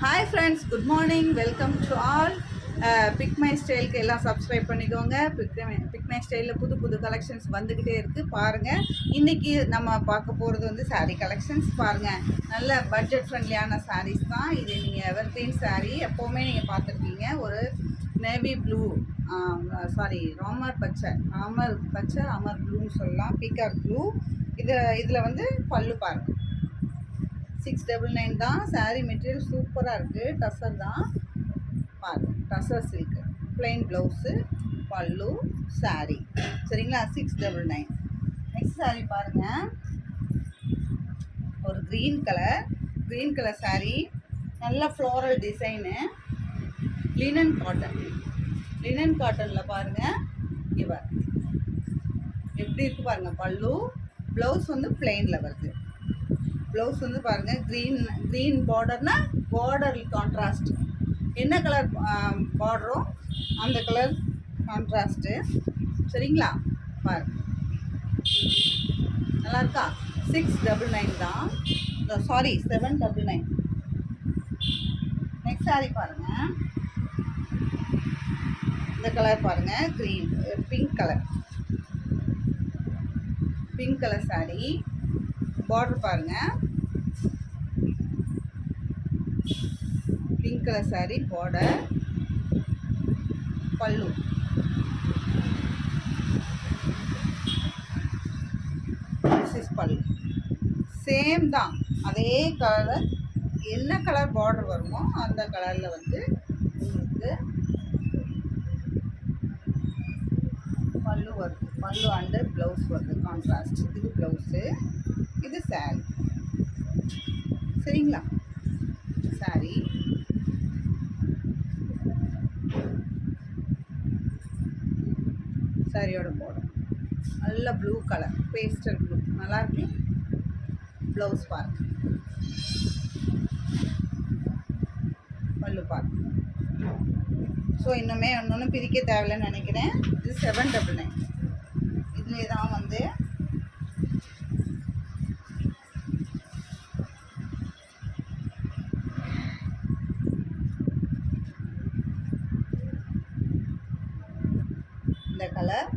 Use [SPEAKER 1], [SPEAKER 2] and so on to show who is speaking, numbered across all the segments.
[SPEAKER 1] Hi friends, good morning. Welcome to all. Pick my ஸ்டைலுக்கு எல்லாம் subscribe பண்ணிக்கோங்க. Big my ஸ்டைலில் புது புது கலெக்ஷன்ஸ் வந்துக்கிட்டே இருக்குது பாருங்கள். இன்றைக்கி நம்ம பார்க்க போகிறது வந்து சாரீ கலெக்ஷன்ஸ் பாருங்கள். நல்ல பட்ஜெட் ஃப்ரெண்ட்லியான சாரீஸ் தான் இது. நீங்கள் எவர்கிரீன் சாரீ எப்போவுமே நீங்கள் பார்த்துருக்கீங்க. ஒரு நேவி ப்ளூ, ராமர் பச்சை, ராமர் ப்ளூன்னு சொல்லலாம், பீகாக் ப்ளூ. இதில் வந்து பல்லு பாருங்கள் 699 தான். சாரீ மெட்டீரியல் சூப்பராக இருக்குது. டசர் தான் பாருங்கள், டசர் சில்க்கு, பிளெயின் ப்ளவுஸு, பல்லு, சாரீ. சரிங்களா, 699. நெக்ஸ்ட் சாரீ பாருங்கள், ஒரு க்ரீன் கலர் சாரீ, நல்ல ஃப்ளோரல் டிசைனு, லினன் காட்டனில் பாருங்கள். இவர் எப்படி இருக்குது பாருங்கள். பல்லு, ப்ளவுஸ் வந்து பிளெயினில் வருது. ப்ளவுஸ் வந்து பாருங்கள், க்ரீன் பார்டர்னா பார்டர் கான்ட்ராஸ்ட். என்ன கலர் பார்டரோ அந்த கலர் கான்ட்ராஸ்ட்டு. சரிங்களா, பாருங்கள் நல்லா இருக்கா. 699 தான், 799. நெக்ஸ்ட் சாரீ பாருங்கள், இந்த கலர் பாருங்கள், பிங்க் கலர் சாரீ. பார்டர் பாருங்கள், பிங்க் கலர் சாரீ, பார்டர், பல்லு. திஸ் இஸ் பல்லு. சேம் தான், அதே கலர். என்ன கலர் பார்டர் வருமோ அந்த கலரில் வந்து உங்களுக்கு பல்லு வருது. பல்லு அண்டு ப்ளவுஸ் வருது கான்ட்ராஸ்ட். இது ப்ளவுஸு, இது சாரீ. சரிங்களா, சாரீ. சாரியோட பார்டர் நல்ல ப்ளூ கலர், பேஸ்டல் ப்ளூ, நல்லாயிருக்கு. ப்ளவுஸ் பாருங்க, பல்லு பாருங்க. ஸோ இன்னுமே ஒன்று பிரிக்க தேவையில்லைன்னு நினைக்கிறேன். இது 799. இதுலேயே தான் வந்து இந்த கலர்,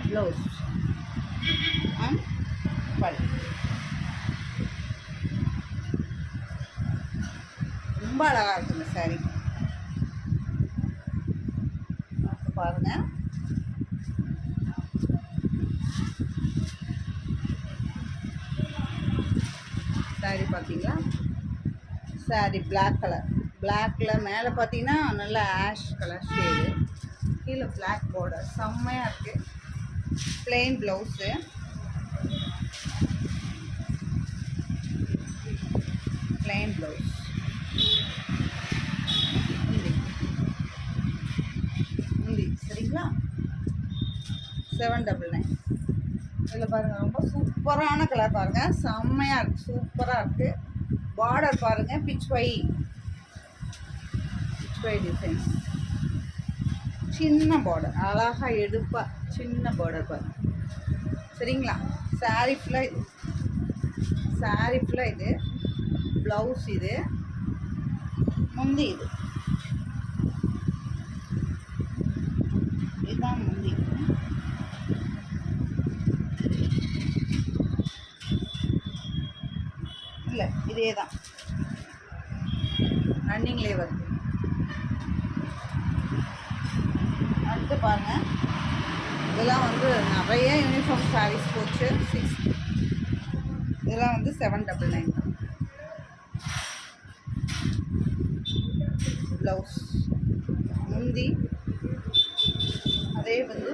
[SPEAKER 1] ப்ளவுஸ் அண்ட் பல்லு. ரொம்ப அழகாக இருக்குது இந்த சாரீ. பாருங்கள், சாரீ பார்த்தீங்களா. சாரீ பிளாக்கில் மேலே பார்த்தீங்கன்னா நல்ல ஆஷ் கலர் ஷேடு, கீழே பிளாக் பார்டர், செம்மையாக இருக்குது. பிளெயின் ப்ளவுஸு, முந்தி. சரிங்களா, 799. இதில் பாருங்கள், ரொம்ப சூப்பரான கலர் பாருங்கள், செம்மையாக இருக்குது, சூப்பராக இருக்குது. பார்டர் பாருங்கள், பிச் வை டிசைன், சின்ன பார்டர், அழகாக எடுப்பாக சின்ன பார்டர் பாருங்கள். சரிங்களா, சாரீ ஃபுல்லாக இது ப்ளவுஸ், இது முந்தி, இதுதான் முந்தி. இல்லை, இதே தான் ரன்னிங்லேயே வருது. அடுத்து பாருங்கள், இதெல்லாம் வந்து நிறைய யூனிஃபார்ம் சாரீஸ் போச்சு. இதெல்லாம் வந்து 799 தான். ப்ளவுஸ் முந்தி, அதே வந்து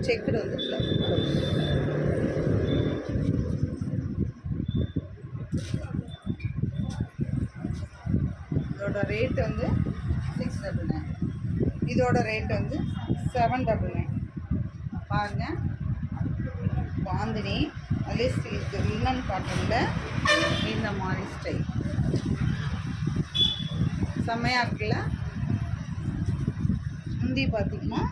[SPEAKER 1] செக்குடு வந்து ப்ளவுஸ். இதோட ரேட் வந்து 699. இதோட ரேட் வந்து 799. பாருங்கள், பாந்தினி, அதே சில்க், லினன் காட்டனில் இந்த மாதிரி ஸ்டைல் செம்மையாக இருக்குல்ல. முந்தி பார்த்திங்கன்னா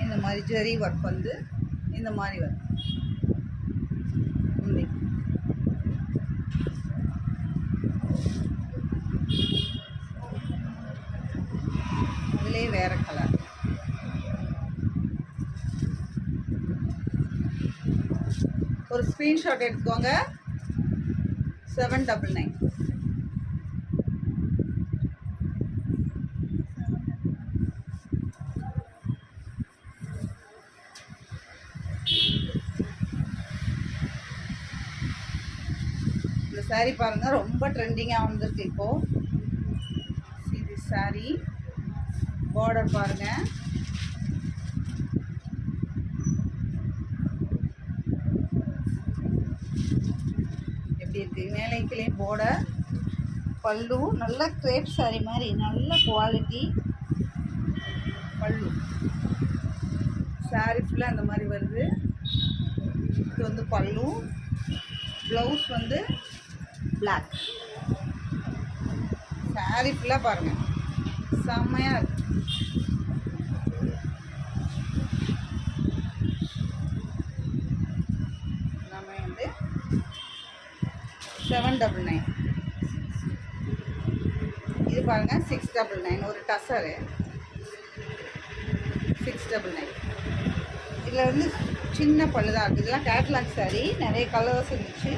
[SPEAKER 1] இந்த மாதிரி ஜெரி ஒர்க் வந்து இந்த மாதிரி வரும். இதுலேயே வேறு கலர். ஒரு ஸ்க்ரீன்ஷாட் எடுத்துக்கோங்க. 799. இந்த சாரீ பாருங்க, ரொம்ப ட்ரெண்டிங்காக வந்திருக்கு இப்போது. இது சாரீ பார்டர் பாருங்க, எப்படி இருக்கு. மேலைக்கிலே பார்டர், பல்லு நல்ல கிரேப் சாரீ மாதிரி நல்ல குவாலிட்டி பல்லு. சாரீ ஃபுல்லாக அந்த மாதிரி வருது. இது வந்து பல்லு. ப்ளவுஸ் வந்து பிளாக். சாரீ ஃபுல்லாக பாருங்கள், செம்மையாக இருக்கு. நம்ம வந்து 799. இது பாருங்கள் 699. ஒரு டசரு 699. இதில் வந்து சின்ன பல்லு தான் இருக்குது. இதெல்லாம் கேட்லாக் சாரீ, நிறைய கலர்ஸ் இருந்துச்சு,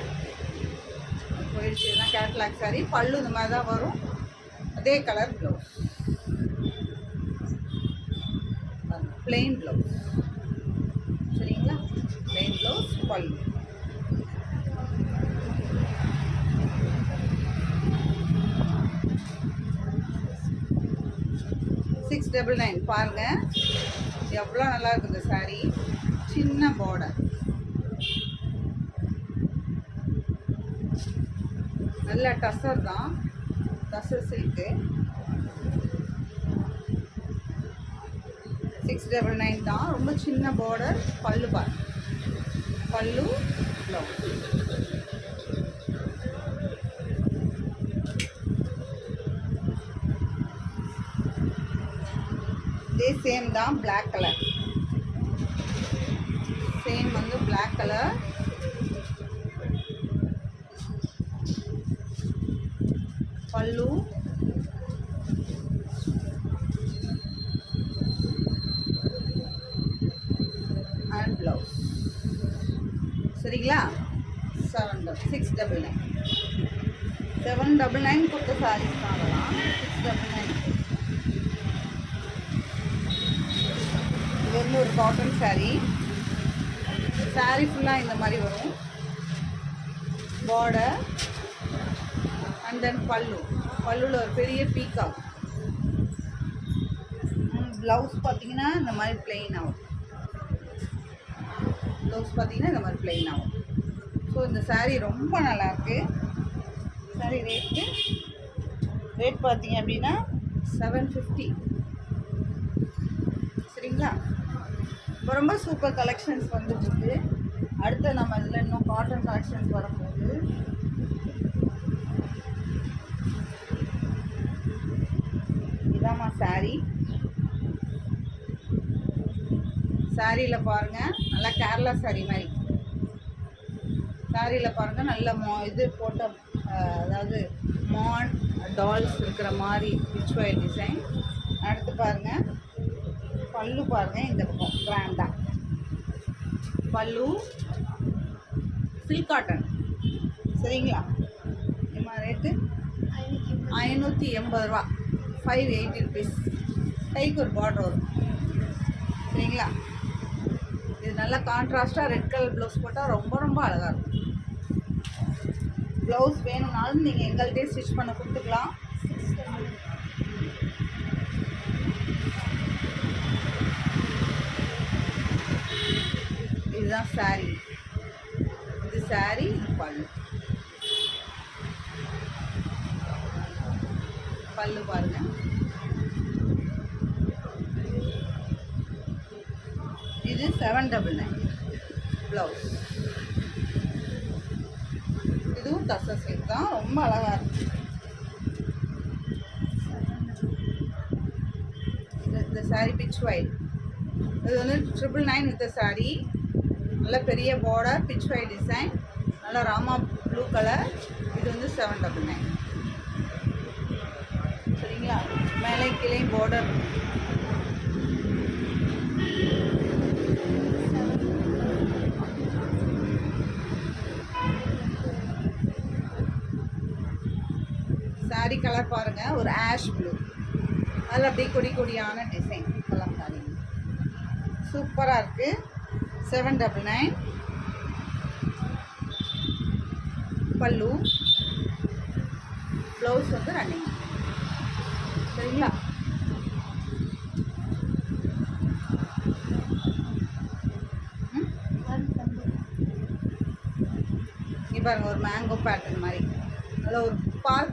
[SPEAKER 1] போயிடுச்சு. இதெல்லாம் கேட்லாக் சாரீ. பல்லு இந்த மாதிரி தான் வரும், அதே கலர் ப்ளவுஸ், பிளெயின் ப்ளவுஸ். சரிங்களா, பிளெயின் ப்ளவுஸ், பல்லு. $699. பாருங்கள் எவ்வளோ நல்லா இருக்குது சாரீ. சின்ன பார்டர், நல்ல டசர் தான், டசர் சில்க்கு. 699 தான். ரொம்ப சின்ன பார்டர், பல்லு பார், பல்லு ப்ளவுஸ். இதே சேம் தான், பிளாக் கலர். சேம் வந்து பிளாக் கலர். பல்லு அண்ட் ப்ளவுஸ். சரிங்களா, 699. 799 கொடுத்த சாரீஸ் தான் அதெல்லாம். 699. இது வந்து ஒரு காட்டன் சாரீ. சாரீ ஃபுல்லாக இந்த மாதிரி வரும், பார்டர் அண்ட் தென் பல்லு. பல்லுவில் ஒரு பெரிய பீகாக். ப்ளவுஸ் பார்த்தீங்கன்னா இந்த மாதிரி பிளெயின் ஆகும். ப்ளவுஸ் பார்த்தீங்கன்னா இந்த மாதிரி பிளெயின் ஆகும். ஸோ இந்த சாரீ ரொம்ப நல்லாயிருக்கு. சாரீ ரேட் பார்த்தீங்க அப்படின்னா 750. சரிங்களா, ரொம்ப சூப்பர் கலெக்ஷன்ஸ் வந்துட்டுருக்கு. அடுத்து நம்ம இதில் இன்னும் காட்டன் கலெக்ஷன்ஸ் வரும்போது இதாம்மா சாரீ. சாரியில் பாருங்கள், நல்லா கேரளா சாரீ மாதிரி. சாரியில் பாருங்கள், நல்ல இது போட்ட, அதாவது மான் டால்ஸ் இருக்கிற மாதிரி ரிச்சுவல் டிசைன். அடுத்து பாருங்கள், பல்லு பாருங்கள், இந்த பக்கம் கிராண்டாக பல்லு, சில்க் காட்டன். சரிங்களா, நம்ம ரேட்டு 580 ரூபா, 580 rupees. கைக்கு ஒரு பார்டர் வரும். சரிங்களா, இது நல்லா கான்ட்ராஸ்டாக ரெட் கலர் ப்ளவுஸ் போட்டால் ரொம்ப ரொம்ப அழகாக இருக்கும். ப்ளவுஸ் வேணும்னாலும் நீங்கள் எங்கள்கிட்டே ஸ்டிச் பண்ண கொடுத்துக்கலாம். இதுதான் சாரீ. இது சாரீ, இது பல்லு. பல்லு பாருங்க, இது 799. ப்ளவுஸ் இதுவும் டசர் சில்க் தான், ரொம்ப அழகாக இருக்கு. இந்த சாரீ பிச் ஒயிட், இது வந்து 999 வித் சாரி. நல்ல பெரிய பார்டர், பிச் வை டிசைன், நல்ல ராமா ப்ளூ கலர். இது வந்து 799. சரிங்களா? மேலே கீழே பார்டர். சாரி கலர் பாருங்கள், ஒரு ஆஷ் ப்ளூ. அதில் அப்படியே கொடி கொடியான டிசைன் கலர் சாரி. சூப்பராக இருக்குது. 799. பல்லு, ப்ளவுஸ் வந்து ரன்னிங். சரிங்களா? இங்கே பாருங்கள், ஒரு மேங்கோ பேட்டர்ன் மாதிரி. அதில் ஒரு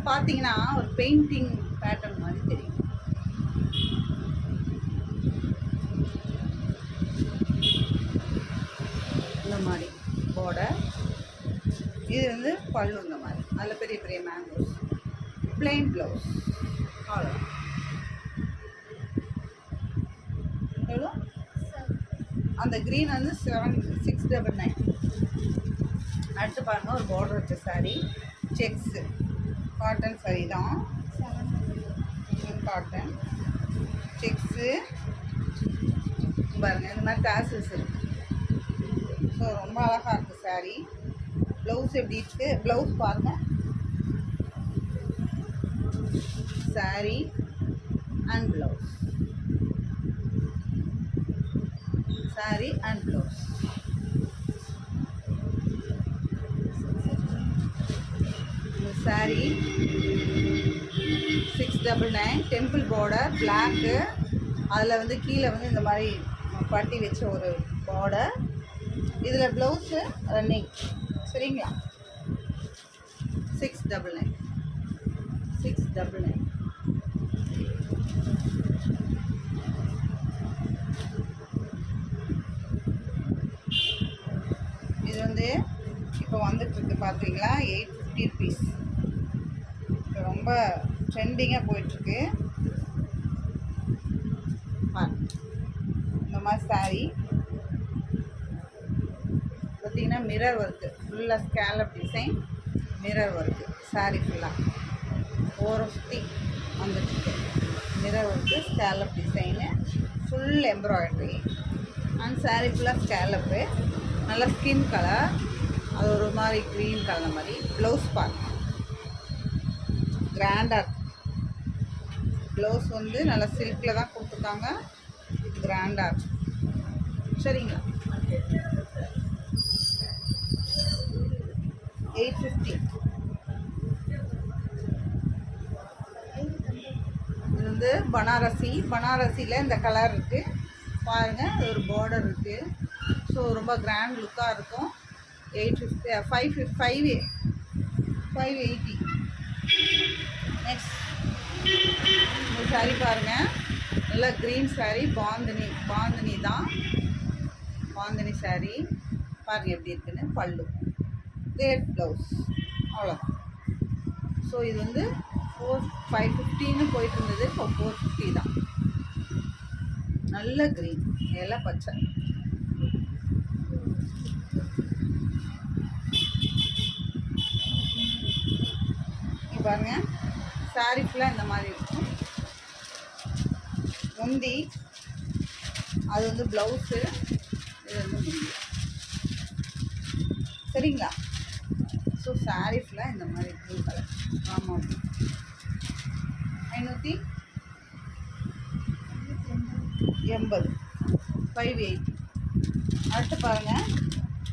[SPEAKER 1] பார்த்தீங்கன்னா ஒரு பெயிண்டிங் பேட்டர்ன் மாதிரி தெரியும். இந்த மாதிரி பார்டர். இது வந்து பல்லு இந்த மாதிரி. அதில் பெரிய பெரிய மேங்கோஸ். Plain blouse. அவ்வளோ. எவ்வளோ? அந்த க்ரீன் வந்து 699. அடுத்து பாருங்கள், ஒரு பார்டர் வச்ச சாரீ. செக்ஸு காட்டன் சாரீ தான். காட்டன் செக்ஸு பாருங்கள், இந்த மாதிரி டாசல்ஸ் இருக்குது. ஸோ ரொம்ப அழகாக இருக்குது சாரீ. ப்ளவுஸ் எப்படி இருக்குது? ப்ளவுஸ் பாருங்கள். Sari and blouse. Sari and blouse. Sari 699. Temple border, black. அதில் வந்து கீழே வந்து இந்த மாதிரி பட்டி வச்ச ஒரு பார்டர். இதில் ப்ளவுஸு ரன்னிங். சரிங்களா? 699. 699. இது வந்து இப்போ வந்துட்டுருக்கு பார்த்தீங்களா, 850 rupees. ரொம்ப ட்ரெண்டிங்காக போயிட்டுருக்கு. இந்த மாதிரி சாரீ பார்த்தீங்கன்னா மிரர் ஒர்க்கு, ஃபுல்லாக scallop design, mirror work. Sari ஃபுல்லாக 450 வந்துட்டுருக்கு. Mirror work, scallop design, full embroidery. And sari ஃபுல்லாக ஸ்கேலப்பு. நல்லா ஸ்கின் கலர், அது ஒரு மாதிரி க்ரீன் கலர் மாதிரி. ப்ளவுஸ் பார்க்க கிராண்டாக. ப்ளவுஸ் வந்து நல்லா சில்கில் தான் கொடுத்துருக்காங்க. கிராண்டாக. சரிங்களா? 850. இது வந்து பனாரசி. பனாரசியில் இந்த கலர் இருக்குது பாருங்கள். அது ஒரு பார்டர் இருக்குது. ஸோ ரொம்ப கிராண்ட் லுக்காக இருக்கும். 850. 580. நெக்ஸ்ட் இந்த சாரீ பாருங்கள், நல்லா க்ரீன் சாரீ. பாந்தினி தான். பாந்தினி சாரீ பாருங்கள் எப்படி இருக்குன்னு. பல்லு, ரேட் ப்ளவுஸ், அவ்வளோதான். ஸோ இது வந்து 550ன்னு போயிட்டு இருந்தது. இப்போ 450 தான். நல்ல க்ரீன், எல்லாம் பச்சை. பாருங்கள், சாரீ ஃபுல்லாக இந்த மாதிரி இருக்கும். முந்தி அது வந்து ப்ளவுஸு, இது வந்து முந்தி. சரிங்களா? ஸோ சாரீ ஃபுல்லாக இந்த மாதிரி ப்ளூ கலர். ஆமாம், 580. 580. அடுத்து பாருங்கள்,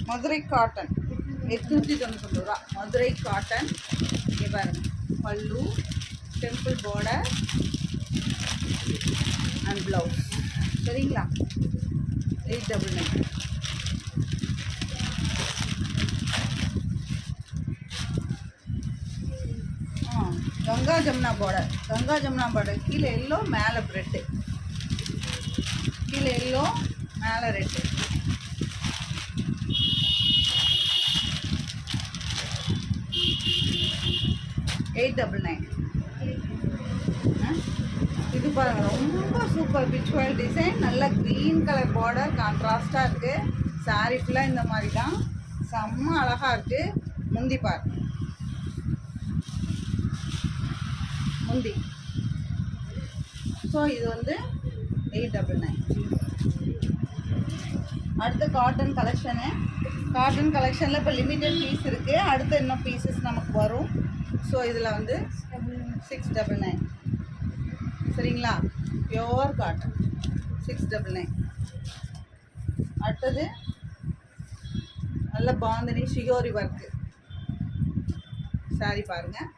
[SPEAKER 1] மதுரை காட்டன் 899 ரூபா. மதுரை காட்டன். இங்கே பாருங்கள், பல்லு, டெம்பிள் பார்டர் அண்ட் ப்ளவுஸ். சரிங்களா? 899. கங்கா ஜமுனா பார்டர். கங்கா ஜமுனா பார்டர் கீழே எல்லோ, மேலே ரெட்டு. கீழே எல்லோ, மேலே ரெட்டு. $899. இது பாருங்கள், ரொம்ப சூப்பர் பிச்சுவல் டிசைன், நல்ல க்ரீன் கலர் பார்டர் கான்ட்ராஸ்டாக இருக்குது. சாரீ ஃபுல்லாக இந்த மாதிரி தான், செம்ம அழகாக இருக்குது. முந்தி பார், முந்தி. ஸோ இது வந்து 899. அடுத்து காட்டன் கலெக்ஷனு. காட்டன் கலெக்ஷனில் இப்போ லிமிட்டட் பீஸ் இருக்குது, அடுத்து இன்னும் பீசஸ் நமக்கு வரும். ஸோ இதில் வந்து 699. சரிங்களா, பியோர் காட்டன் 699. அடுத்தது நல்ல பாந்தினி ஷியோரி ஒர்க்கு சாரி பாருங்கள்.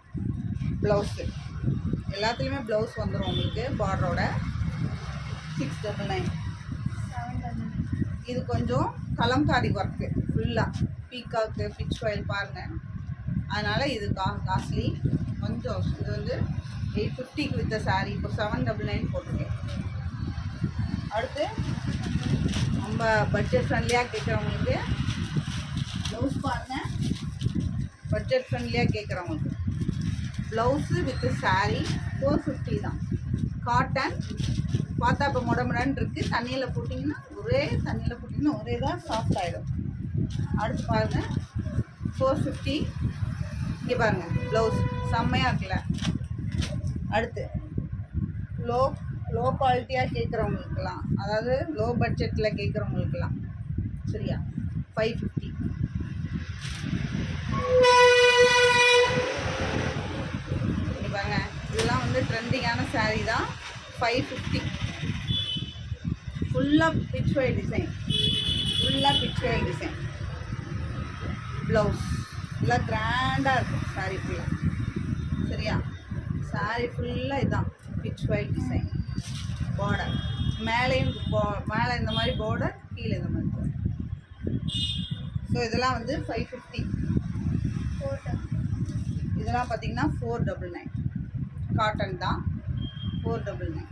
[SPEAKER 1] ப்ளவுஸு எல்லாத்துலேயுமே ப்ளவுஸ் வந்துடும் உங்களுக்கு பார்டரோட. 699. இது கொஞ்சம் கலம்காரி ஒர்க்கு ஃபுல்லாக பீக்காக்கு பிச் ஃபைல் பாருங்கள், அதனால் இது காஸ்ட்லி கொஞ்சம். இது வந்து 850க்கு வித்த சாரீ இப்போ 799 போட்டிருக்கேன். அடுத்து நம்ம பட்ஜெட் ஃப்ரெண்ட்லியாக கேட்குறவங்களுக்கு ப்ளவுஸ் பாருங்கள். பட்ஜெட் ஃப்ரெண்ட்லியாக கேட்குறவங்களுக்கு ப்ளவுஸு வித் சாரீ 450 தான். காட்டன் பார்த்தா இப்போ முடமுடன்னு இருக்குது, தண்ணியில் போட்டிங்கன்னா ஒரே தான் சாஃப்ட் ஆகிடும். அடுத்து பாருங்கள் 450. இங்கே பாருங்கள் ப்ளவுஸ் செம்மையாக இருக்குல்ல. அடுத்து லோ குவாலிட்டியாக கேட்குறவங்களுக்கெல்லாம், அதாவது லோ பட்ஜெட்டில் கேட்குறவங்களுக்கெல்லாம் சரியா 550. இங்கே பாருங்கள், இதெல்லாம் வந்து ட்ரெண்டிங்கான சாரீ தான். 550. ஃபுல்லாக பிச்வே டிசைன், ப்ளவுஸ் ஃபுல்லாக கிராண்டாக இருக்கும் சாரீ ஃபுல்லாக. சரியா, சாரீ ஃபுல்லாக இதுதான் பிச் ஒயிட் டிசைன். பார்டர் மேலேயும் மேலே இந்த மாதிரி பார்டர், கீழே இந்த மாதிரி பார்டர். ஸோ இதெல்லாம் வந்து 550. இதெல்லாம் பார்த்தீங்கன்னா 499. காட்டன் தான் 499.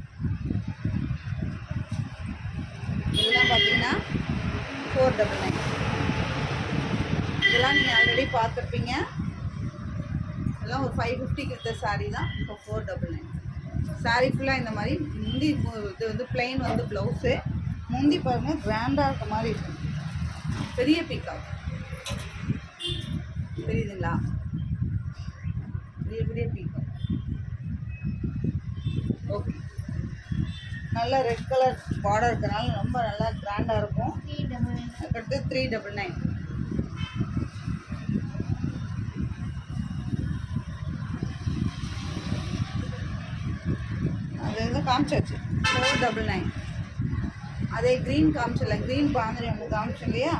[SPEAKER 1] இதெல்லாம் பார்த்தீங்கன்னா 499. இதெல்லாம் நீங்கள் ஆல்ரெடி பார்த்துருப்பீங்க. இதெல்லாம் ஒரு 550க்கு வித்த சாரீ தான், இப்போ 499. சாரீ ஃபுல்லாக இந்த மாதிரி முந்தி. இது வந்து பிளெயின் வந்து ப்ளவுஸு. முந்தி பாருங்கள் கிராண்டாக இருக்க மாதிரி இருக்கும், பெரிய பீக்காக் தெரியுதுங்களா, பெரிய பீக்காக். ஓகே, நல்ல ரெட் கலர் பார்டர் இருக்கிறனால ரொம்ப நல்லா கிராண்டாக இருக்கும். அடுத்து 399. அது வந்து காமிச்சாச்சு 499. அதே க்ரீன் காமிச்சல, க்ரீன் பாந்திரி ஒன்று காமிச்சோம் இல்லையா,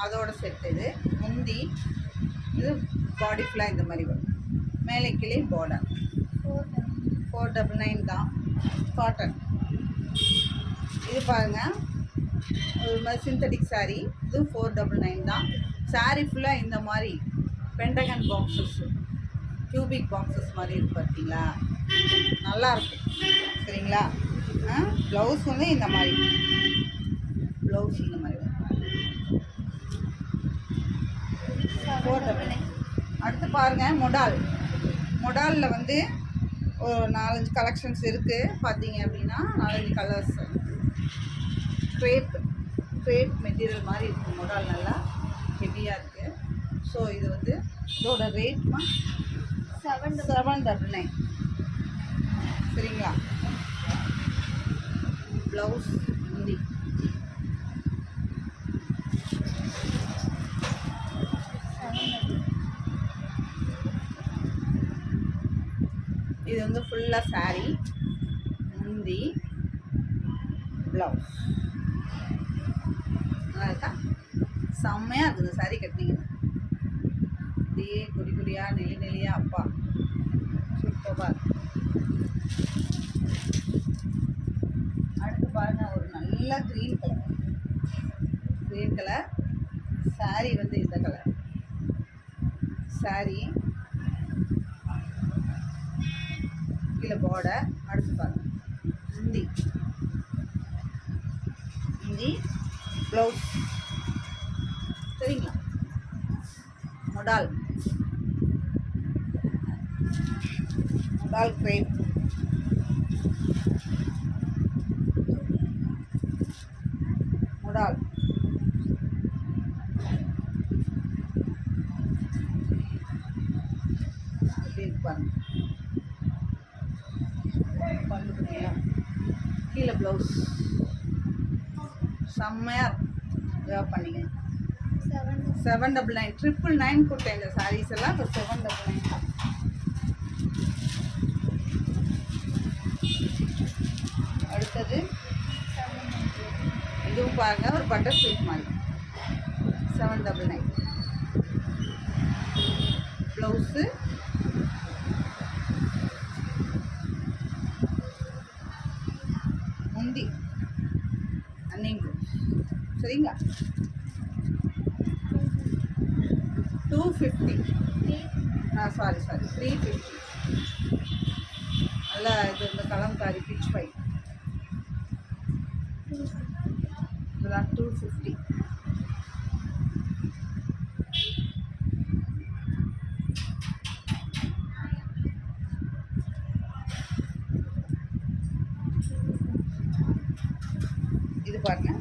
[SPEAKER 1] அதோட செட். இது முந்தி, இது பாடி ஃபுல்லாக இந்த மாதிரி வரும், மேலே கீழே பார்டர். 499 தான் காட்டன். இது பாருங்கள், ஒரு மாதிரி சிந்தட்டிக் சாரீ, இது 499 தான். சாரீ ஃபுல்லாக இந்த மாதிரி பென்டகன் பாக்ஸஸ், கியூபிக் பாக்ஸஸ் மாதிரி இருக்கு பார்த்தீங்களா, நல்லாயிருக்கும். சரிங்களா, ப்ளவுஸ் வந்து இந்த மாதிரி, ப்ளவுஸ் இந்த மாதிரி 499. அடுத்து பாருங்கள் மொடாலில் வந்து ஒரு 4-5 கலெக்ஷன்ஸ் இருக்குது. பார்த்தீங்க அப்படின்னா 4-5 கலர்ஸ். க்ரேப் மெட்டீரியல் மாதிரி இருக்குது, மொடால் நல்லா ஹெவியாக இருக்குது. ஸோ இது வந்து இதோட ரேட்மா 799. சரிங்களா, ப்ளவுஸ் முந்தி. இது வந்து ஃபுல்லாக சாரீ, முந்தி, ப்ளவுஸ். நல்லா இருக்கா, செம்மையாக இருக்குது சாரீ கட்டினீங்கன்னா. அப்படியே கொடியாக நெளியாக, அப்பா சூப்பராக. அடுத்து பாருங்கள், ஒரு நல்ல க்ரீன் கலர் சாரீ வந்து இந்த கலர் சாரீ, கீழே பார்டர். அடுத்து பாருங்கள் முந்தி ப்ளவுஸ். சரிங்களா, மொடால் க்ரேப். பாருங்க. பல்லு பார்த்தீங்களா? கீழே ப்ளவுஸ் செம்மையாக இருக்கும். பண்ணிங்க 799 999 கொடுத்தேன் இந்த சாரீஸ் எல்லாம். இப்போ 799 தான். அடுத்தது இதுவும் பாருங்க, ஒரு பட்டர் ஸ்வீட் மாதிரி 799. ப்ளவுஸு முந்தி அன்னிங் சரிங்களா? 250. சாரி 350. நல்லா இது இந்த கலம்காரி பிச் பை இதெல்லாம் 250. இது பாருங்க,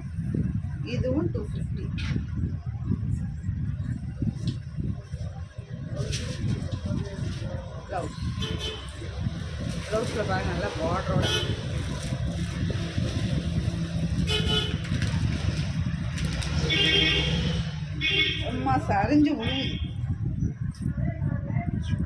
[SPEAKER 1] இதுவும் 250. ப்ளவுஸில் பாருங்க நல்லா பார்டரோட அம்மா சரிஞ்சு விழுவுது.